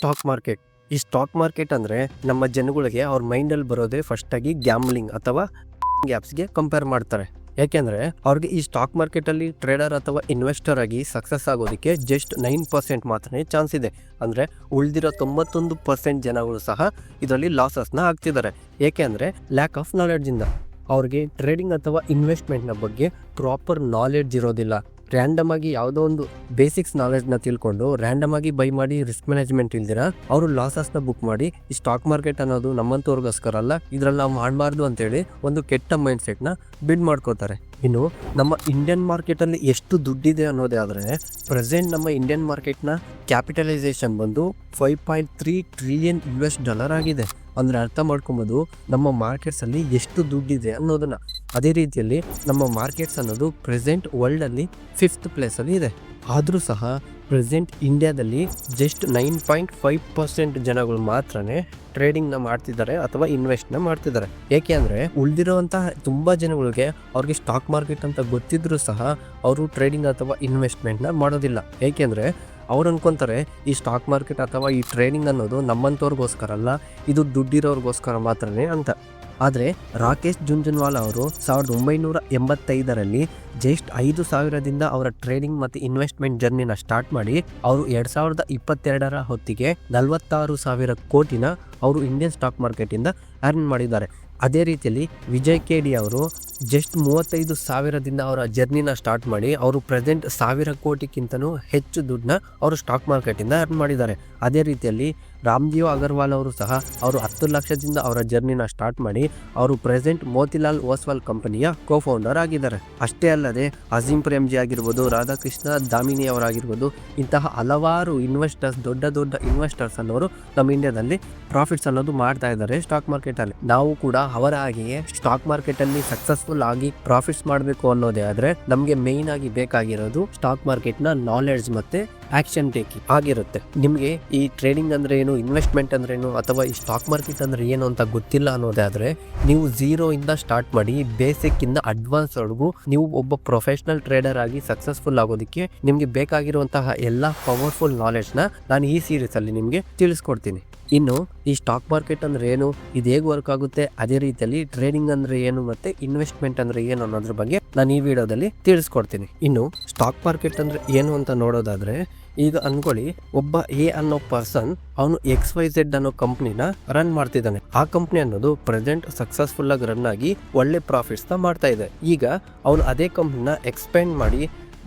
Stock market. ಈ stock market ಅಂದರೆ ನಮ್ಮ ಜನಗಳಿಗೆ ಅವ್ರ ಮೈಂಡಲ್ಲಿ ಬರೋದೇ ಫಸ್ಟಾಗಿ ಗ್ಯಾಮ್ಲಿಂಗ್ ಅಥವಾ ಗ್ಯಾಪ್ಸ್ಗೆ ಕಂಪೇರ್ ಮಾಡ್ತಾರೆ. ಯಾಕೆಂದರೆ ಅವ್ರಿಗೆ ಈ ಸ್ಟಾಕ್ ಮಾರ್ಕೆಟಲ್ಲಿ ಟ್ರೇಡರ್ ಅಥವಾ ಇನ್ವೆಸ್ಟರ್ ಆಗಿ ಸಕ್ಸಸ್ ಆಗೋದಕ್ಕೆ ಜಸ್ಟ್ 9% ಮಾತ್ರನೇ ಚಾನ್ಸ್ ಇದೆ. ಅಂದರೆ ಉಳಿದಿರೋ 91% ಜನಗಳು ಸಹ ಇದರಲ್ಲಿ ಲಾಸಸ್ನ ಆಗ್ತಿದ್ದಾರೆ. ಏಕೆ ಅಂದರೆ ಲ್ಯಾಕ್ ಆಫ್ ನಾಲೆಡ್ಜಿಂದ. ಅವ್ರಿಗೆ ಟ್ರೇಡಿಂಗ್ ಅಥವಾ ಇನ್ವೆಸ್ಟ್ಮೆಂಟ್ನ ಬಗ್ಗೆ ಪ್ರಾಪರ್ ನಾಲೆಡ್ಜ್ ಇರೋದಿಲ್ಲ. ರ್ಯಾಂಡಮ್ ಆಗಿ ಯಾವುದೋ ಒಂದು ಬೇಸಿಕ್ಸ್ ನಾಲೆಡ್ಜ್ನ ತಿಳ್ಕೊಂಡು ರ್ಯಾಂಡಮ್ ಆಗಿ ಬೈ ಮಾಡಿ ರಿಸ್ಕ್ ಮ್ಯಾನೇಜ್ಮೆಂಟ್ ಇಲ್ದಿರ ಅವರು ಲಾಸಸ್ನ ಬುಕ್ ಮಾಡಿ ಈ ಸ್ಟಾಕ್ ಮಾರ್ಕೆಟ್ ಅನ್ನೋದು ನಮ್ಮಂತವ್ರಿಗೋಸ್ಕರ ಅಲ್ಲ, ಇದ್ರಲ್ಲಿ ನಾವು ಮಾಡಬಾರ್ದು ಅಂತೇಳಿ ಒಂದು ಕೆಟ್ಟ ಮೈಂಡ್ ಸೆಟ್ನ ಬಿಲ್ಡ್ ಮಾಡ್ಕೋತಾರೆ. ಇನ್ನು ನಮ್ಮ ಇಂಡಿಯನ್ ಮಾರ್ಕೆಟಲ್ಲಿ ಎಷ್ಟು ದುಡ್ಡಿದೆ ಅನ್ನೋದೇ ಆದರೆ ಪ್ರೆಸೆಂಟ್ ನಮ್ಮ ಇಂಡಿಯನ್ ಮಾರ್ಕೆಟ್ನ ಕ್ಯಾಪಿಟಲೈಸೇಷನ್ ಬಂದು $5.3 ಟ್ರಿಲಿಯನ್ ಆಗಿದೆ. ಅಂದರೆ ಅರ್ಥ ಮಾಡ್ಕೊಬೋದು ನಮ್ಮ ಮಾರ್ಕೆಟ್ಸಲ್ಲಿ ಎಷ್ಟು ದುಡ್ಡಿದೆ ಅನ್ನೋದನ್ನು. ಅದೇ ರೀತಿಯಲ್ಲಿ ನಮ್ಮ ಮಾರ್ಕೆಟ್ಸ್ ಅನ್ನೋದು ಪ್ರೆಸೆಂಟ್ ವರ್ಲ್ಡಲ್ಲಿ 5th ಪ್ಲೇಸಲ್ಲಿ ಇದೆ. ಆದರೂ ಸಹ ಪ್ರೆಸೆಂಟ್ ಇಂಡಿಯಾದಲ್ಲಿ ಜಸ್ಟ್ 9.5% ಜನಗಳು ಮಾತ್ರನೇ ಟ್ರೇಡಿಂಗ್ನ ಮಾಡ್ತಿದ್ದಾರೆ ಅಥವಾ ಇನ್ವೆಸ್ಟ್ನ ಮಾಡ್ತಿದ್ದಾರೆ. ಏಕೆ ಅಂದರೆ ಉಳಿದಿರುವಂತಹ ತುಂಬ ಜನಗಳಿಗೆ ಅವ್ರಿಗೆ ಸ್ಟಾಕ್ ಮಾರ್ಕೆಟ್ ಅಂತ ಗೊತ್ತಿದ್ರೂ ಸಹ ಅವರು ಟ್ರೇಡಿಂಗ್ ಅಥವಾ ಇನ್ವೆಸ್ಟ್ಮೆಂಟ್ನ ಮಾಡೋದಿಲ್ಲ. ಏಕೆಂದರೆ ಅವ್ರು ಅನ್ಕೊತಾರೆ ಈ ಸ್ಟಾಕ್ ಮಾರ್ಕೆಟ್ ಅಥವಾ ಈ ಟ್ರೇಡಿಂಗ್ ಅನ್ನೋದು ನಮ್ಮಂಥವ್ರಿಗೋಸ್ಕರ ಅಲ್ಲ, ಇದು ದುಡ್ಡಿರೋರಿಗೋಸ್ಕರ ಮಾತ್ರನೇ ಅಂತ. ಆದರೆ ರಾಕೇಶ್ ಜುಂಜುನ್ವಾಲಾ ಅವರು 1985ರಲ್ಲಿ ಜಸ್ಟ್ 5,000ದಿಂದ ಅವರ ಟ್ರೇಡಿಂಗ್ ಮತ್ತು ಇನ್ವೆಸ್ಟ್ಮೆಂಟ್ ಜರ್ನಿನ ಸ್ಟಾರ್ಟ್ ಮಾಡಿ ಅವರು 2022ರ ಹೊತ್ತಿಗೆ 46,000 ಕೋಟಿನ ಅವರು ಇಂಡಿಯನ್ ಸ್ಟಾಕ್ ಮಾರ್ಕೆಟಿಂದ ಅರ್ನ್ ಮಾಡಿದ್ದಾರೆ. ಅದೇ ರೀತಿಯಲ್ಲಿ ವಿಜಯ್ ಕೇಡಿ ಅವರು ಜಸ್ಟ್ 35,000ದಿಂದ ಅವರ ಜರ್ನಿನ ಸ್ಟಾರ್ಟ್ ಮಾಡಿ ಅವರು ಪ್ರೆಸೆಂಟ್ 1,000 ಕೋಟಿಗಿಂತನೂ ಹೆಚ್ಚು ದುಡ್ಡನ್ನ ಅವರು ಸ್ಟಾಕ್ ಮಾರ್ಕೆಟಿಂದ ಅರ್ನ್ ಮಾಡಿದ್ದಾರೆ. ಅದೇ ರೀತಿಯಲ್ಲಿ ರಾಮ್ದೇವ್ ಅಗರ್ವಾಲ್ ಅವರು ಸಹ ಅವರು 10 ಲಕ್ಷದಿಂದ ಅವರ ಜರ್ನಿನ ಸ್ಟಾರ್ಟ್ ಮಾಡಿ ಅವರು ಪ್ರೆಸೆಂಟ್ ಮೋತಿಲಾಲ್ ಓಸ್ವಾಲ್ ಕಂಪನಿಯ ಕೋಫೌಂಡರ್ ಆಗಿದ್ದಾರೆ. ಅಷ್ಟೇ ಅಲ್ಲದೆ ಅಜೀಂ ಪ್ರೇಮ್ಜಿ ಆಗಿರ್ಬೋದು, ರಾಧಾಕೃಷ್ಣ ದಾಮಿನಿ ಅವರಾಗಿರ್ಬೋದು, ಇಂತಹ ಹಲವಾರು ಇನ್ವೆಸ್ಟರ್ಸ್, ದೊಡ್ಡ ದೊಡ್ಡ ಇನ್ವೆಸ್ಟರ್ಸ್ ಅನ್ನೋರು ನಮ್ಮ ಇಂಡಿಯಾದಲ್ಲಿ ಪ್ರಾಫಿಟ್ಸ್ ಅನ್ನೋದು ಮಾಡ್ತಾ ಇದ್ದಾರೆ ಸ್ಟಾಕ್ ಮಾರ್ಕೆಟಲ್ಲಿ. ನಾವು ಕೂಡ ಅವರ ಹಾಗೆಯೇ ಸ್ಟಾಕ್ ಮಾರ್ಕೆಟಲ್ಲಿ ಸಕ್ಸಸ್ಫುಲ್ ಆಗಿ ಪ್ರಾಫಿಟ್ಸ್ ಮಾಡಬೇಕು ಅನ್ನೋದೇ ಆದರೆ ನಮಗೆ ಮೇಯ್ನ್ ಆಗಿ ಬೇಕಾಗಿರೋದು ಸ್ಟಾಕ್ ಮಾರ್ಕೆಟ್ನ ನಾಲೆಡ್ಜ್ ಮತ್ತೆ ಆಕ್ಷನ್ ಟೇಕಿಂಗ್ ಆಗಿರುತ್ತೆ. ನಿಮಗೆ ಈ ಟ್ರೇಡಿಂಗ್ ಅಂದ್ರೆ ಏನು, ಇನ್ವೆಸ್ಟ್ಮೆಂಟ್ ಅಂದ್ರೆ ಏನು, ಅಥವಾ ಈ ಸ್ಟಾಕ್ ಮಾರ್ಕೆಟ್ ಅಂದ್ರೆ ಏನು ಅಂತ ಗೊತ್ತಿಲ್ಲ ಅನ್ನೋದೇ ಆದರೆ ನೀವು 0 ಇಂದ ಸ್ಟಾರ್ಟ್ ಮಾಡಿ ಬೇಸಿಕ್ ಇಂದ ಅಡ್ವಾನ್ಸ್ ವರೆಗೂ ನೀವು ಒಬ್ಬ ಪ್ರೊಫೆಷನಲ್ ಟ್ರೇಡರ್ ಆಗಿ ಸಕ್ಸಸ್ಫುಲ್ ಆಗೋದಕ್ಕೆ ನಿಮಗೆ ಬೇಕಾಗಿರುವಂತಹ ಎಲ್ಲ ಪವರ್ಫುಲ್ ನಾಲೆಡ್ಜ್ನ ನಾನು ಈ ಸೀರೀಸ್ ಅಲ್ಲಿ ನಿಮಗೆ ತಿಳಿಸ್ಕೊಡ್ತೀನಿ. ಇನ್ನು ಈ ಸ್ಟಾಕ್ ಮಾರ್ಕೆಟ್ ಅಂದ್ರೆ ಏನು, ಇದು ಹೇಗೆ ವರ್ಕ್ ಆಗುತ್ತೆ, ಅದೇ ರೀತಿಯಲ್ಲಿ ಟ್ರೇಡಿಂಗ್ ಅಂದ್ರೆ ಏನು ಮತ್ತೆ ಇನ್ವೆಸ್ಟ್ಮೆಂಟ್ ಅಂದ್ರೆ ಏನು ಅನ್ನೋದ್ರ ಬಗ್ಗೆ ನಾನು ಈ ವಿಡಿಯೋದಲ್ಲಿ ತಿಳಿಸ್ಕೊಡ್ತೀನಿ. ಇನ್ನು ಸ್ಟಾಕ್ ಮಾರ್ಕೆಟ್ ಅಂದ್ರೆ ಏನು ಅಂತ ನೋಡೋದಾದ್ರೆ, ಈಗ ಅನ್ಕೊಳ್ಳಿ ಒಬ್ಬ ಎ ಅನ್ನೋ ಪರ್ಸನ್ ಅವನು XYZ ಅನ್ನೋ ಕಂಪ್ನಿನ ರನ್ ಮಾಡ್ತಿದ್ದಾನೆ. ಆ ಕಂಪ್ನಿ ಅನ್ನೋದು ಪ್ರೆಸೆಂಟ್ ಸಕ್ಸಸ್ಫುಲ್ ಆಗಿ ರನ್ ಆಗಿ ಒಳ್ಳೆ ಪ್ರಾಫಿಟ್ಸ್ ನ ಮಾಡ್ತಾ ಇದೆ. ಈಗ ಅವನು ಅದೇ ಕಂಪ್ನಿನ ಎಕ್ಸ್ಪೆಂಡ್ ಮಾಡಿ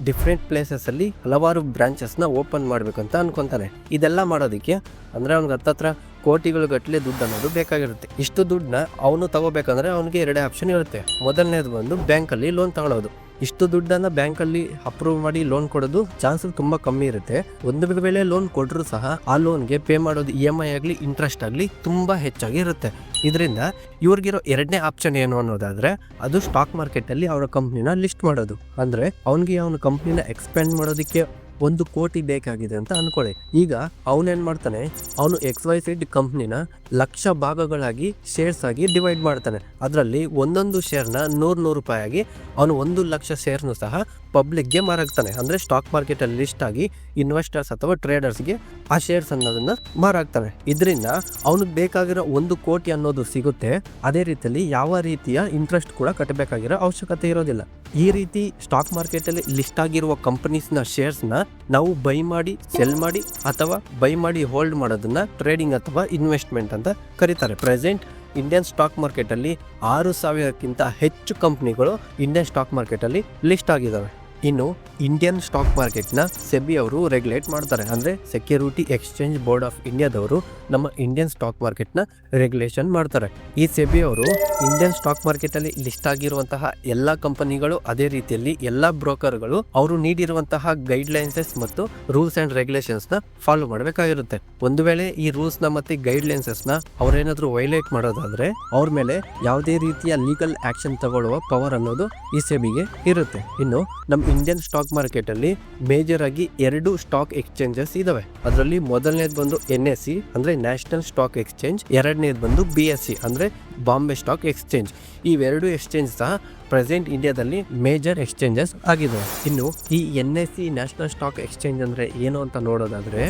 ಡಿಫ್ರೆಂಟ್ ಪ್ಲೇಸಸ್ ಅಲ್ಲಿ ಹಲವಾರು ಬ್ರಾಂಚಸ್ನ ಓಪನ್ ಮಾಡ್ಬೇಕಂತ ಅನ್ಕೊಂತಾನೆ. ಇದೆಲ್ಲ ಮಾಡೋದಕ್ಕೆ ಅಂದ್ರೆ ಅವ್ನಿಗೆ ಹತ್ತತ್ರ ಕೋಟಿಗಳ ಗಟ್ಟಲೆ ದುಡ್ಡು ಅನ್ನೋದು ಬೇಕಾಗಿರುತ್ತೆ. ಇಷ್ಟು ದುಡ್ಡನ್ನ ಅವನು ತಗೋಬೇಕಂದ್ರೆ ಅವನಿಗೆ 2 ಆಪ್ಷನ್ ಇರುತ್ತೆ. ಮೊದಲನೇದು ಬಂದು ಬ್ಯಾಂಕಲ್ಲಿ ಲೋನ್ ತಗೊಳ್ಳೋದು. ಇಷ್ಟು ದುಡ್ಡನ್ನು ಬ್ಯಾಂಕಲ್ಲಿ ಅಪ್ರೂವ್ ಮಾಡಿ ಲೋನ್ ಕೊಡೋದು ಚಾನ್ಸಸ್ ತುಂಬ ಕಮ್ಮಿ ಇರುತ್ತೆ. ಒಂದು ವೇಳೆ ಲೋನ್ ಕೊಟ್ಟರು ಸಹ ಆ ಲೋನ್ಗೆ ಪೇ ಮಾಡೋದು EMI ಆಗಲಿ ಇಂಟ್ರೆಸ್ಟ್ ಆಗಲಿ ತುಂಬ ಹೆಚ್ಚಾಗಿ ಇರುತ್ತೆ. ಇದರಿಂದ ಇವ್ರಿಗಿರೋ 2ನೇ ಆಪ್ಷನ್ ಏನು ಅನ್ನೋದಾದರೆ ಅದು ಸ್ಟಾಕ್ ಮಾರ್ಕೆಟಲ್ಲಿ ಅವರ ಕಂಪ್ನಿನ ಲಿಸ್ಟ್ ಮಾಡೋದು. ಅಂದರೆ ಅವನಿಗೆ ಅವನ ಕಂಪ್ನಿನ ಎಕ್ಸ್ಪ್ಯಾಂಡ್ ಮಾಡೋದಕ್ಕೆ 1 ಕೋಟಿ ಬೇಕಾಗಿದೆ ಅಂತ ಅನ್ಕೊಳ್ಳಿ. ಈಗ ಅವನೇನ್ ಮಾಡ್ತಾನೆ, ಅವನು XYZ ಕಂಪ್ನಿನ ಲಕ್ಷ ಭಾಗಗಳಾಗಿ ಶೇರ್ಸ್ ಆಗಿ ಡಿವೈಡ್ ಮಾಡ್ತಾನೆ. ಅದರಲ್ಲಿ ಒಂದೊಂದು ಶೇರ್ನ 100 ರೂಪಾಯಿ ಆಗಿ ಅವನು 1 ಲಕ್ಷ ಶೇರ್ನು ಸಹ ಪಬ್ಲಿಕ್ಗೆ ಮಾರಾಕ್ತಾನೆ. ಅಂದರೆ ಸ್ಟಾಕ್ ಮಾರ್ಕೆಟಲ್ಲಿ ಲಿಸ್ಟ್ ಆಗಿ ಇನ್ವೆಸ್ಟರ್ಸ್ ಅಥವಾ ಟ್ರೇಡರ್ಸ್ಗೆ ಆ ಶೇರ್ಸ್ ಅನ್ನೋದನ್ನ ಮಾರಾಕ್ತಾನೆ. ಇದರಿಂದ ಅವನಿಗೆ ಬೇಕಾಗಿರೋ 1 ಕೋಟಿ ಅನ್ನೋದು ಸಿಗುತ್ತೆ. ಅದೇ ರೀತಿಯಲ್ಲಿ ಯಾವ ರೀತಿಯ ಇಂಟ್ರೆಸ್ಟ್ ಕೂಡ ಕಟ್ಟಬೇಕಾಗಿರೋ ಅವಶ್ಯಕತೆ ಇರೋದಿಲ್ಲ. ಈ ರೀತಿ ಸ್ಟಾಕ್ ಮಾರ್ಕೆಟಲ್ಲಿ ಲಿಸ್ಟ್ ಆಗಿರುವ ಕಂಪನೀಸ್ನ ಶೇರ್ಸ್ನ ನಾವು ಬೈ ಮಾಡಿ ಸೆಲ್ ಮಾಡಿ ಅಥವಾ ಬೈ ಮಾಡಿ ಹೋಲ್ಡ್ ಮಾಡೋದನ್ನ ಟ್ರೇಡಿಂಗ್ ಅಥವಾ ಇನ್ವೆಸ್ಟ್ಮೆಂಟ್ ಅಂತ ಕರೀತಾರೆ. ಪ್ರೆಸೆಂಟ್ ಇಂಡಿಯನ್ ಸ್ಟಾಕ್ ಮಾರ್ಕೆಟಲ್ಲಿ 6,000ಕ್ಕಿಂತ ಹೆಚ್ಚು ಕಂಪ್ನಿಗಳು ಇಂಡಿಯನ್ ಸ್ಟಾಕ್ ಮಾರ್ಕೆಟಲ್ಲಿ ಲಿಸ್ಟ್ ಆಗಿದ್ದಾವೆ. ಇನ್ನು ಇಂಡಿಯನ್ ಸ್ಟಾಕ್ ಮಾರ್ಕೆಟ್ನ ಸೆಬಿ ಅವರು ರೆಗ್ಯುಲೇಟ್ ಮಾಡ್ತಾರೆ. ಅಂದರೆ ಸೆಕ್ಯೂರಿಟಿ ಎಕ್ಸ್ಚೇಂಜ್ ಬೋರ್ಡ್ ಆಫ್ ಇಂಡಿಯಾದವರು ನಮ್ಮ ಇಂಡಿಯನ್ ಸ್ಟಾಕ್ ಮಾರ್ಕೆಟ್ನ ರೆಗ್ಯುಲೇಷನ್ ಮಾಡ್ತಾರೆ. ಈ ಸೆಬಿ ಅವರು ಇಂಡಿಯನ್ ಸ್ಟಾಕ್ ಮಾರ್ಕೆಟಲ್ಲಿ ಲಿಸ್ಟ್ ಆಗಿರುವಂತಹ ಎಲ್ಲ ಕಂಪನಿಗಳು, ಅದೇ ರೀತಿಯಲ್ಲಿ ಎಲ್ಲ ಬ್ರೋಕರ್ಗಳು ಅವರು ನೀಡಿರುವಂತಹ ಗೈಡ್ಲೈನ್ಸಸ್ ಮತ್ತು ರೂಲ್ಸ್ ಆ್ಯಂಡ್ ರೆಗ್ಯುಲೇಷನ್ಸ್ನ ಫಾಲೋ ಮಾಡಬೇಕಾಗಿರುತ್ತೆ. ಒಂದು ವೇಳೆ ಈ ರೂಲ್ಸ್ನ ಮತ್ತು ಗೈಡ್ಲೈನ್ಸಸ್ನ ಅವರೇನಾದರೂ ವೈಲೇಟ್ ಮಾಡೋದಾದರೆ ಅವ್ರ ಮೇಲೆ ಯಾವುದೇ ರೀತಿಯ ಲೀಗಲ್ ಆಕ್ಷನ್ ತಗೊಳ್ಳುವ ಪವರ್ ಅನ್ನೋದು ಈ ಸೆಬಿಗೆ ಇರುತ್ತೆ. ಇನ್ನು ನಮ್ಮ ಇಂಡಿಯನ್ ಸ್ಟಾಕ್ ಮಾರ್ಕೆಟಲ್ಲಿ ಮೇಜರ್ ಆಗಿ 2 ಸ್ಟಾಕ್ ಎಕ್ಸ್ಚೇಂಜಸ್ ಇದಾವೆ. ಅದರಲ್ಲಿ ಮೊದಲನೇದು ಬಂದು NSE ಅಂದರೆ ನ್ಯಾಷನಲ್ ಸ್ಟಾಕ್ ಎಕ್ಸ್ಚೇಂಜ್, ಎರಡನೇದು ಬಂದು BSE ಅಂದರೆ ಬಾಂಬೆ ಸ್ಟಾಕ್ ಎಕ್ಸ್ಚೇಂಜ್. ಇವೆರಡು ಎಕ್ಸ್ಚೇಂಜ್ ಸಹ ಪ್ರೆಸೆಂಟ್ ಇಂಡಿಯಾದಲ್ಲಿ ಮೇಜರ್ ಎಕ್ಸ್ಚೇಂಜಸ್ ಆಗಿದೆ. ಇನ್ನು ಈ NSE ನ್ಯಾಷನಲ್ ಸ್ಟಾಕ್ ಎಕ್ಸ್ಚೇಂಜ್ ಅಂದರೆ ಏನು ಅಂತ ನೋಡೋದಾದರೆ,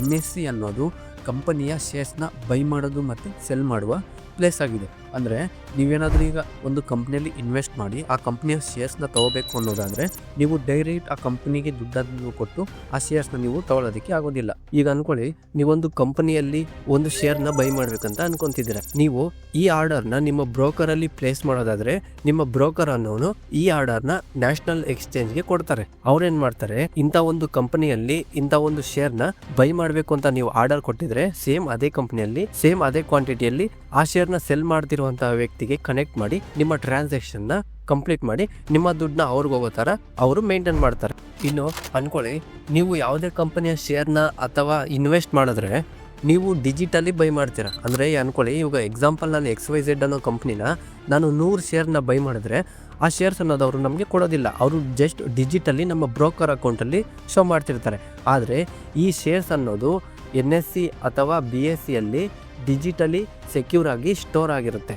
NSE ಅನ್ನೋದು ಕಂಪನಿಯ ಶೇರ್ಸ್ನ ಬೈ ಮಾಡೋದು ಮತ್ತು ಸೆಲ್ ಮಾಡುವ ಪ್ಲೇಸ್ ಆಗಿದೆ. ಅಂದರೆ ನೀವೇನಾದರೂ ಈಗ ಒಂದು ಕಂಪ್ನಿಯಲ್ಲಿ ಇನ್ವೆಸ್ಟ್ ಮಾಡಿ ಆ ಕಂಪ್ನಿಯ ಶೇರ್ಸ್ನ ತೊಗೋಬೇಕು ಅನ್ನೋದಾದರೆ ನೀವು ಡೈರೆಕ್ಟ್ ಆ ಕಂಪ್ನಿಗೆ ದುಡ್ಡನ್ನು ಕೊಟ್ಟು ಆ ಶೇರ್ಸ್ನ ನೀವು ತೊಗೊಳೋದಕ್ಕೆ ಆಗೋದಿಲ್ಲ. ಈಗ ಅನ್ಕೊಳ್ಳಿ, ನೀವೊಂದು ಕಂಪನಿಯಲ್ಲಿ ಒಂದು ಶೇರ್ನ ಬೈ ಮಾಡ್ಬೇಕಂತ ಅನ್ಕೊಂತಿದ್ದೀರ. ನೀವು ಈ ಆರ್ಡರ್ನ ನಿಮ್ಮ ಬ್ರೋಕರಲ್ಲಿ ಪ್ಲೇಸ್ ಮಾಡೋದಾದ್ರೆ ನಿಮ್ಮ ಬ್ರೋಕರ್ ಅನ್ನೋನು ಈ ಆರ್ಡರ್ನ ನ್ಯಾಷನಲ್ ಎಕ್ಸ್ಚೇಂಜ್ಗೆ ಕೊಡ್ತಾರೆ. ಅವ್ರೇನ್ ಮಾಡ್ತಾರೆ, ಇಂಥ ಒಂದು ಕಂಪನಿಯಲ್ಲಿ ಇಂಥ ಒಂದು ಶೇರ್ನ ಬೈ ಮಾಡಬೇಕು ಅಂತ ನೀವು ಆರ್ಡರ್ ಕೊಟ್ಟಿದ್ರೆ ಸೇಮ್ ಅದೇ ಕಂಪನಿಯಲ್ಲಿ ಸೇಮ್ ಅದೇ ಕ್ವಾಂಟಿಟಿಯಲ್ಲಿ ಆ ಶೇರ್ನ ಸೆಲ್ ಮಾಡ್ತಿರುವಂತಹ ವ್ಯಕ್ತಿಗೆ ಕನೆಕ್ಟ್ ಮಾಡಿ ನಿಮ್ಮ ಟ್ರಾನ್ಸಾಕ್ಷನ್ನ ಕಂಪ್ಲೀಟ್ ಮಾಡಿ ನಿಮ್ಮ ದುಡ್ಡನ್ನ ಅವ್ರಿಗೆ ಹೋಗೋ ಥರ ಅವರು ಮೇಂಟೈನ್ ಮಾಡ್ತಾರೆ. ಇನ್ನು ಅನ್ಕೊಳ್ಳಿ, ನೀವು ಯಾವುದೇ ಕಂಪನಿಯ ಶೇರ್ನ ಅಥವಾ ಇನ್ವೆಸ್ಟ್ ಮಾಡಿದ್ರೆ ನೀವು ಡಿಜಿಟಲಿ ಬೈ ಮಾಡ್ತೀರಾ. ಅಂದರೆ ಅನ್ಕೊಳ್ಳಿ, ಇವಾಗ ಎಕ್ಸಾಂಪಲ್ ನಾನು XYZ ಅನ್ನೋ ಕಂಪ್ನಿನ ನಾನು 100 ಶೇರ್ನ ಬೈ ಮಾಡಿದ್ರೆ ಆ ಶೇರ್ಸ್ ಅನ್ನೋದು ಅವರು ನಮಗೆ ಕೊಡೋದಿಲ್ಲ. ಅವರು ಜಸ್ಟ್ ಡಿಜಿಟಲಿ ನಮ್ಮ ಬ್ರೋಕರ್ ಅಕೌಂಟಲ್ಲಿ ಶೋ ಮಾಡ್ತಿರ್ತಾರೆ. ಆದರೆ ಈ ಶೇರ್ಸ್ ಅನ್ನೋದು NSE ಅಥವಾ BSEಯಲ್ಲಿ ಡಿಜಿಟಲಿ ಸೆಕ್ಯೂರ್ ಆಗಿ ಸ್ಟೋರ್ ಆಗಿರುತ್ತೆ.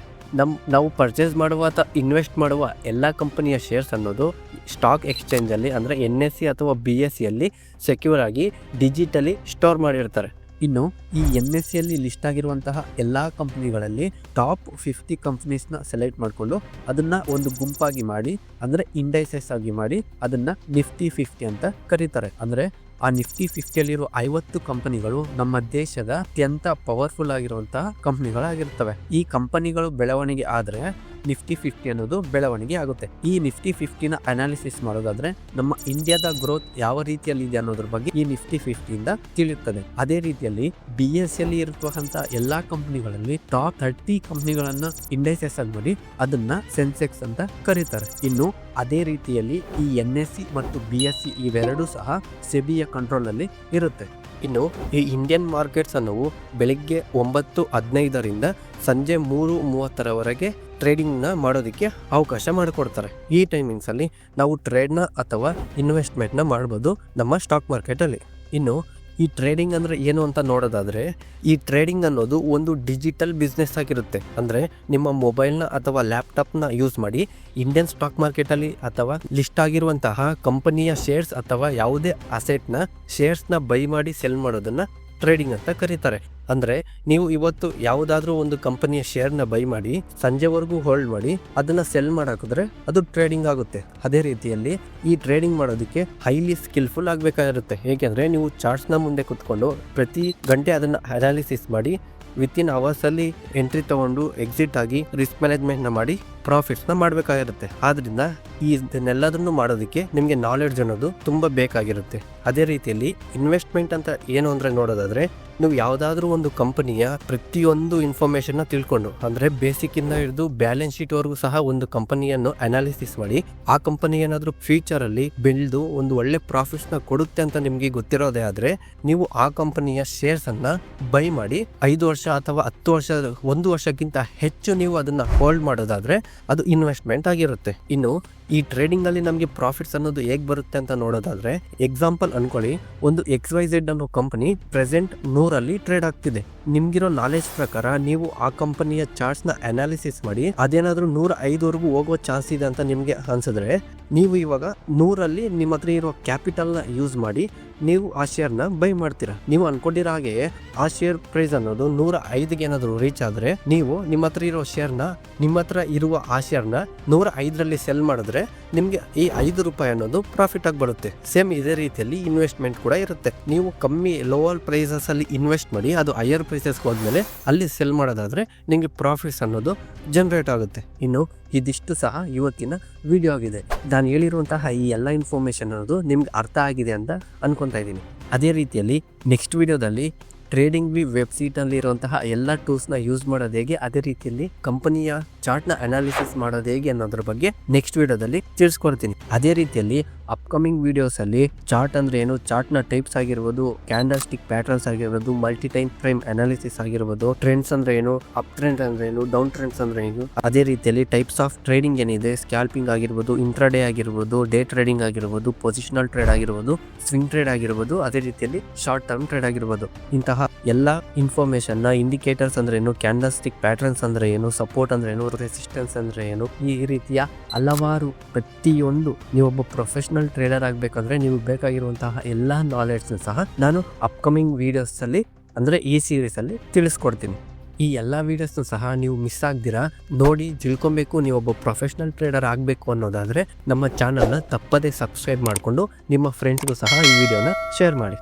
ನಾವು ಪರ್ಚೇಸ್ ಮಾಡುವ ಅಥವಾ ಇನ್ವೆಸ್ಟ್ ಮಾಡುವ ಎಲ್ಲ ಕಂಪನಿಯ ಶೇರ್ಸ್ ಅನ್ನೋದು ಸ್ಟಾಕ್ ಎಕ್ಸ್ಚೇಂಜಲ್ಲಿ ಅಂದರೆ NSE ಅಥವಾ BSEಯಲ್ಲಿ ಸೆಕ್ಯೂರ್ ಆಗಿ ಡಿಜಿಟಲಿ ಸ್ಟೋರ್ ಮಾಡಿರ್ತಾರೆ. ಇನ್ನು ಈ NSEಯಲ್ಲಿ ಲಿಸ್ಟ್ ಆಗಿರುವಂತಹ ಎಲ್ಲ ಕಂಪ್ನಿಗಳಲ್ಲಿ ಟಾಪ್ 50 ಕಂಪ್ನೀಸ್ನ ಸೆಲೆಕ್ಟ್ ಮಾಡಿಕೊಂಡು ಅದನ್ನು ಒಂದು ಗುಂಪಾಗಿ ಮಾಡಿ, ಅಂದರೆ ಇಂಡೈಸಸ್ ಆಗಿ ಮಾಡಿ ಅದನ್ನು Nifty 50 ಅಂತ ಕರೀತಾರೆ. ಅಂದರೆ ಆ Nifty 50ಯಲ್ಲಿರೋ 50 ಕಂಪನಿಗಳು ನಮ್ಮ ದೇಶದ ಅತ್ಯಂತ ಪವರ್ಫುಲ್ ಆಗಿರುವಂತಹ ಕಂಪನಿಗಳಾಗಿರ್ತವೆ. ಈ ಕಂಪನಿಗಳು ಬೆಳವಣಿಗೆ ಆದರೆ Nifty 50 ಅನ್ನೋದು ಬೆಳವಣಿಗೆ ಆಗುತ್ತೆ. ಈ Nifty 50ನ ಅನಾಲಿಸಿಸ್ ಮಾಡೋದಾದ್ರೆ ನಮ್ಮ ಇಂಡಿಯಾದ ಗ್ರೋತ್ ಯಾವ ರೀತಿಯಲ್ಲಿ ಇದೆ ಅನ್ನೋದ್ರ ಬಗ್ಗೆ ಈ Nifty 50ಯಿಂದ ತಿಳಿಯುತ್ತದೆ. ಅದೇ ರೀತಿಯಲ್ಲಿ BSEಯಲ್ಲಿ ಇರುವಂತಹ ಎಲ್ಲಾ ಕಂಪನಿಗಳಲ್ಲಿ ಟಾಪ್ 30 ಕಂಪನಿಗಳನ್ನ ಇಂಡೈಸಸ್ ಆಗಿ ಮಾಡಿ ಅದನ್ನ ಸೆನ್ಸೆಕ್ಸ್ ಅಂತ ಕರೀತಾರೆ. ಇನ್ನು ಅದೇ ರೀತಿಯಲ್ಲಿ ಈ NSE ಮತ್ತು BSE ಇವೆರಡೂ ಸಹ ಸೆಬಿಯ ಕಂಟ್ರೋಲ್ ಅಲ್ಲಿ ಇರುತ್ತೆ. ಇನ್ನು ಈ ಇಂಡಿಯನ್ ಮಾರ್ಕೆಟ್ಸ್ ಅನ್ನೋವು ಬೆಳಿಗ್ಗೆ 9:15ರಿಂದ ಸಂಜೆ 3:30ರವರೆಗೆ ಟ್ರೇಡಿಂಗ್ನ ಮಾಡೋದಕ್ಕೆ ಅವಕಾಶ ಮಾಡಿಕೊಡ್ತಾರೆ. ಈ ಟೈಮಿಂಗ್ಸಲ್ಲಿ ನಾವು ಟ್ರೇಡ್ನ ಅಥವಾ ಇನ್ವೆಸ್ಟ್ಮೆಂಟ್ನ ಮಾಡ್ಬೋದು ನಮ್ಮ ಸ್ಟಾಕ್ ಮಾರ್ಕೆಟಲ್ಲಿ. ಇನ್ನು ಈ ಟ್ರೇಡಿಂಗ್ ಅಂದರೆ ಏನು ಅಂತ ನೋಡೋದಾದರೆ, ಈ ಟ್ರೇಡಿಂಗ್ ಅನ್ನೋದು ಒಂದು ಡಿಜಿಟಲ್ ಬಿಸ್ನೆಸ್ ಆಗಿರುತ್ತೆ. ಅಂದರೆ ನಿಮ್ಮ ಮೊಬೈಲ್ನ ಅಥವಾ ಲ್ಯಾಪ್ಟಾಪ್ನ ಯೂಸ್ ಮಾಡಿ ಇಂಡಿಯನ್ ಸ್ಟಾಕ್ ಮಾರ್ಕೆಟಲ್ಲಿ ಅಥವಾ ಲಿಸ್ಟ್ ಆಗಿರುವಂತಹ ಕಂಪನಿಯ ಶೇರ್ಸ್ ಅಥವಾ ಯಾವುದೇ ಅಸೆಟ್ನ ಶೇರ್ಸ್ನ ಬೈ ಮಾಡಿ ಸೆಲ್ ಮಾಡೋದನ್ನು ಟ್ರೇಡಿಂಗ್ ಅಂತ ಕರೀತಾರೆ. ಅಂದರೆ ನೀವು ಇವತ್ತು ಯಾವುದಾದ್ರೂ ಒಂದು ಕಂಪನಿಯ ಶೇರ್ನ ಬೈ ಮಾಡಿ ಸಂಜೆವರೆಗೂ ಹೋಲ್ಡ್ ಮಾಡಿ ಅದನ್ನು ಸೆಲ್ ಮಾಡಾಕಿದ್ರೆ ಅದು ಟ್ರೇಡಿಂಗ್ ಆಗುತ್ತೆ. ಅದೇ ರೀತಿಯಲ್ಲಿ ಈ ಟ್ರೇಡಿಂಗ್ ಮಾಡೋದಕ್ಕೆ ಹೈಲಿ ಸ್ಕಿಲ್ಫುಲ್ ಆಗಬೇಕಾಗಿರುತ್ತೆ. ಏಕೆಂದರೆ ನೀವು ಚಾರ್ಟ್ಸ್ನ ಮುಂದೆ ಕುತ್ಕೊಂಡು ಪ್ರತಿ ಗಂಟೆ ಅದನ್ನು ಅನಾಲಿಸಿಸ್ ಮಾಡಿ ವಿತಿನ್ ಅವರ್ಸಲ್ಲಿ ಎಂಟ್ರಿ ತೊಗೊಂಡು ಎಕ್ಸಿಟ್ ಆಗಿ ರಿಸ್ಕ್ ಮ್ಯಾನೇಜ್ಮೆಂಟ್ನ ಮಾಡಿ ಪ್ರಾಫಿಟ್ಸ್ನ ಮಾಡಬೇಕಾಗಿರುತ್ತೆ. ಆದ್ದರಿಂದ ಇದನ್ನೆಲ್ಲದನ್ನು ಮಾಡೋದಕ್ಕೆ ನಿಮಗೆ ನಾಲೆಡ್ಜ್ ಅನ್ನೋದು ತುಂಬ ಬೇಕಾಗಿರುತ್ತೆ. ಅದೇ ರೀತಿಯಲ್ಲಿ ಇನ್ವೆಸ್ಟ್ಮೆಂಟ್ ಅಂತ ಏನು ಅಂದರೆ ನೋಡೋದಾದರೆ, ನೀವು ಯಾವುದಾದ್ರೂ ಒಂದು ಕಂಪನಿಯ ಪ್ರತಿಯೊಂದು ಇನ್ಫಾರ್ಮೇಷನ್ನ ತಿಳ್ಕೊಂಡು, ಅಂದರೆ ಬೇಸಿಕ್ಕಿಂದ ಹಿಡಿದು ಬ್ಯಾಲೆನ್ಸ್ ಶೀಟ್ವರೆಗೂ ಸಹ ಒಂದು ಕಂಪನಿಯನ್ನು ಅನಾಲಿಸಿಸ್ ಮಾಡಿ ಆ ಕಂಪನಿ ಏನಾದರೂ ಫ್ಯೂಚರಲ್ಲಿ ಬೆಳೆದು ಒಂದು ಒಳ್ಳೆ ಪ್ರಾಫಿಟ್ಸ್ನ ಕೊಡುತ್ತೆ ಅಂತ ನಿಮಗೆ ಗೊತ್ತಿರೋದೇ ಆದರೆ ನೀವು ಆ ಕಂಪನಿಯ ಶೇರ್ಸನ್ನು ಬೈ ಮಾಡಿ 5 ವರ್ಷ ಅಥವಾ 10 ವರ್ಷ 1 ವರ್ಷಕ್ಕಿಂತ ಹೆಚ್ಚು ನೀವು ಅದನ್ನು ಹೋಲ್ಡ್ ಮಾಡೋದಾದರೆ ಅದು ಇನ್ವೆಸ್ಟ್ಮೆಂಟ್ ಆಗಿರುತ್ತೆ. ಇನ್ನು ಈ ಟ್ರೇಡಿಂಗಲ್ಲಿ ನಮಗೆ ಪ್ರಾಫಿಟ್ಸ್ ಅನ್ನೋದು ಹೇಗೆ ಬರುತ್ತೆ ಅಂತ ನೋಡೋದಾದರೆ, ಎಕ್ಸಾಂಪಲ್ ಅನ್ಕೊಳ್ಳಿ, ಒಂದು XYZ ಅನ್ನೋ ಕಂಪನಿ ಪ್ರೆಸೆಂಟ್ 100ರಲ್ಲಿ ಟ್ರೇಡ್ ಆಗ್ತಿದೆ. ನಿಮ್ಗಿರೋ ನಾಲೆಜ್ ಪ್ರಕಾರ ನೀವು ಆ ಕಂಪನಿಯ ಚಾರ್ಟ್ಸ್ನ ಅನಾಲಿಸಿಸ್ ಮಾಡಿ ಅದೇನಾದರೂ 105ವರೆಗೂ ಹೋಗುವ ಚಾನ್ಸ್ ಇದೆ ಅಂತ ನಿಮಗೆ ಅನ್ಸಿದ್ರೆ ನೀವು ಇವಾಗ 100ರಲ್ಲಿ ನಿಮ್ಮ ಹತ್ರ ಇರೋ ಕ್ಯಾಪಿಟಲ್ನ ಯೂಸ್ ಮಾಡಿ ನೀವು ಆ ಶೇರ್ನ ಬೈ ಮಾಡ್ತೀರಾ. ನೀವು ಅನ್ಕೊಂಡಿರೋ ಹಾಗೆ ಆ ಶೇರ್ ಪ್ರೈಸ್ ಅನ್ನೋದು 105ಗೆ ಏನಾದರೂ ರೀಚ್ ಆದರೆ ನೀವು ನಿಮ್ಮ ಹತ್ರ ಇರೋ ಶೇರ್ನ ನಿಮ್ಮ ಹತ್ರ ಇರುವ ಆ ಶೇರ್ನ 105ರಲ್ಲಿ ಸೆಲ್ ಮಾಡಿದ್ರೆ ನಿಮಗೆ ಈ 5 ರೂಪಾಯಿ ಅನ್ನೋದು ಪ್ರಾಫಿಟ್ ಆಗಿ ಬರುತ್ತೆ. ಸೇಮ್ ಇದೇ ರೀತಿಯಲ್ಲಿ ಇನ್ವೆಸ್ಟ್ಮೆಂಟ್ ಕೂಡ ಇರುತ್ತೆ. ನೀವು ಕಮ್ಮಿ ಲೋವರ್ ಪ್ರೈಸಸ್ ಅಲ್ಲಿ ಇನ್ವೆಸ್ಟ್ ಮಾಡಿ ಅದು ಹೈಯರ್ ಪ್ರೈಸಸ್ಗೆ ಹೋದ್ಮೇಲೆ ಅಲ್ಲಿ ಸೆಲ್ ಮಾಡೋದಾದ್ರೆ ನಿಮಗೆ ಪ್ರಾಫಿಟ್ಸ್ ಅನ್ನೋದು ಜನರೇಟ್ ಆಗುತ್ತೆ. ಇನ್ನು ಇದಿಷ್ಟು ಸಹ ಇವತ್ತಿನ ವಿಡಿಯೋ ಆಗಿದೆ. ನಾನು ಹೇಳಿರುವಂತಹ ಈ ಎಲ್ಲ ಇನ್ಫಾರ್ಮೇಷನ್ ಅನ್ನೋದು ನಿಮ್ಗೆ ಅರ್ಥ ಆಗಿದೆ ಅಂತ ಅನ್ಕೊತಾ ಇದ್ದೀನಿ. ಅದೇ ರೀತಿಯಲ್ಲಿ ನೆಕ್ಸ್ಟ್ ವಿಡಿಯೋದಲ್ಲಿ ಟ್ರೇಡಿಂಗ್ ವೆಬ್ಸೈಟಲ್ಲಿ ಇರುವಂತಹ ಎಲ್ಲ ಟೂಲ್ಸ್ನ ಯೂಸ್ ಮಾಡೋದು ಹೇಗೆ, ಅದೇ ರೀತಿಯಲ್ಲಿ ಕಂಪನಿಯ ಚಾರ್ಟ್ನ ಅನಾಲಿಸಿಸ್ ಮಾಡೋದು ಹೇಗೆ ಅನ್ನೋದ್ರ ಬಗ್ಗೆ ನೆಕ್ಸ್ಟ್ ವಿಡಿಯೋದಲ್ಲಿ ತಿಳಿಸ್ಕೊಡ್ತೀನಿ. ಅದೇ ರೀತಿಯಲ್ಲಿ ಅಪ್ಕಮಿಂಗ್ ವಿಡಿಯೋಸಲ್ಲಿ ಚಾರ್ಟ್ ಅಂದರೆ ಏನು, ಚಾರ್ಟ್ನ ಟೈಪ್ಸ್ ಆಗಿರ್ಬೋದು, ಕ್ಯಾಂಡಲ್ ಸ್ಟಿಕ್ ಪ್ಯಾಟರ್ನ್ಸ್ ಆಗಿರ್ಬೋದು, ಮಲ್ಟಿ ಟೈಮ್ ಫ್ರೇಮ್ ಅನಾಲಿಸಿಸ್ ಆಗಿರ್ಬೋದು, ಟ್ರೆಂಡ್ಸ್ ಅಂದರೆ ಏನು, ಅಪ್ ಟ್ರೆಂಡ್ ಅಂದರೆ ಏನು, ಡೌನ್ ಟ್ರೆಂಡ್ಸ್ ಅಂದರೆ ಏನು, ಅದೇ ರೀತಿಯಲ್ಲಿ ಟೈಪ್ಸ್ ಆಫ್ ಟ್ರೇಡಿಂಗ್ ಏನಿದೆ, ಸ್ಕ್ಯಾಲ್ಪಿಂಗ್ ಆಗಿರ್ಬೋದು, ಇಂಟ್ರಾಡೇ ಆಗಿರ್ಬೋದು, ಡೇ ಟ್ರೇಡಿಂಗ್ ಆಗಿರ್ಬೋದು, ಪೊಸಿಷನಲ್ ಟ್ರೇಡ್ ಆಗಿರ್ಬೋದು, ಸ್ವಿಂಗ್ ಟ್ರೇಡ್ ಆಗಿರ್ಬೋದು, ಅದೇ ರೀತಿಯಲ್ಲಿ ಶಾರ್ಟ್ ಟರ್ಮ್ ಟ್ರೇಡ್ ಆಗಿರ್ಬೋದು, ಇಂತಹ ಎಲ್ಲ ಇನ್ಫಾರ್ಮೇಷನ್ನ ಇಂಡಿಕೇಟರ್ಸ್ ಅಂದ್ರೆ ಏನು, ಕ್ಯಾಂಡಲ್ ಸ್ಟಿಕ್ ಪ್ಯಾಟರ್ನ್ಸ್ ಅಂದ್ರೆ ಏನು, ಸಪೋರ್ಟ್ ಅಂದ್ರೆ ಏನು, ರೆಸಿಸ್ಟೆನ್ಸ್ ಅಂದ್ರೆ ಏನು, ಈ ರೀತಿಯ ಹಲವಾರು ಪ್ರತಿಯೊಂದು ನೀವೊಬ್ಬ ಪ್ರೊಫೆಷನಲ್ ಟ್ರೇಡರ್ ಆಗಬೇಕಂದ್ರೆ ನೀವು ಬೇಕಾಗಿರುವಂತಹ ಎಲ್ಲ ನಾಲೆಡ್ಜ್ನ ಸಹ ನಾನು ಅಪ್ಕಮಿಂಗ್ ವಿಡಿಯೋಸ್ ಅಲ್ಲಿ ಅಂದರೆ ಈ ಸೀರೀಸಲ್ಲಿ ತಿಳಿಸ್ಕೊಡ್ತೀನಿ. ಈ ಎಲ್ಲ ವೀಡಿಯೋಸ್ನು ಸಹ ನೀವು ಮಿಸ್ ಆಗ್ದಿರಾ ನೋಡಿ ತಿಳ್ಕೊಬೇಕು, ನೀವೊಬ್ಬ ಪ್ರೊಫೆಷ್ನಲ್ ಟ್ರೇಡರ್ ಆಗಬೇಕು ಅನ್ನೋದಾದರೆ ನಮ್ಮ ಚಾನಲ್ನ ತಪ್ಪದೇ ಸಬ್ಸ್ಕ್ರೈಬ್ ಮಾಡಿಕೊಂಡು ನಿಮ್ಮ ಫ್ರೆಂಡ್ಸ್ಗೂ ಸಹ ಈ ವಿಡಿಯೋನ ಶೇರ್ ಮಾಡಿ.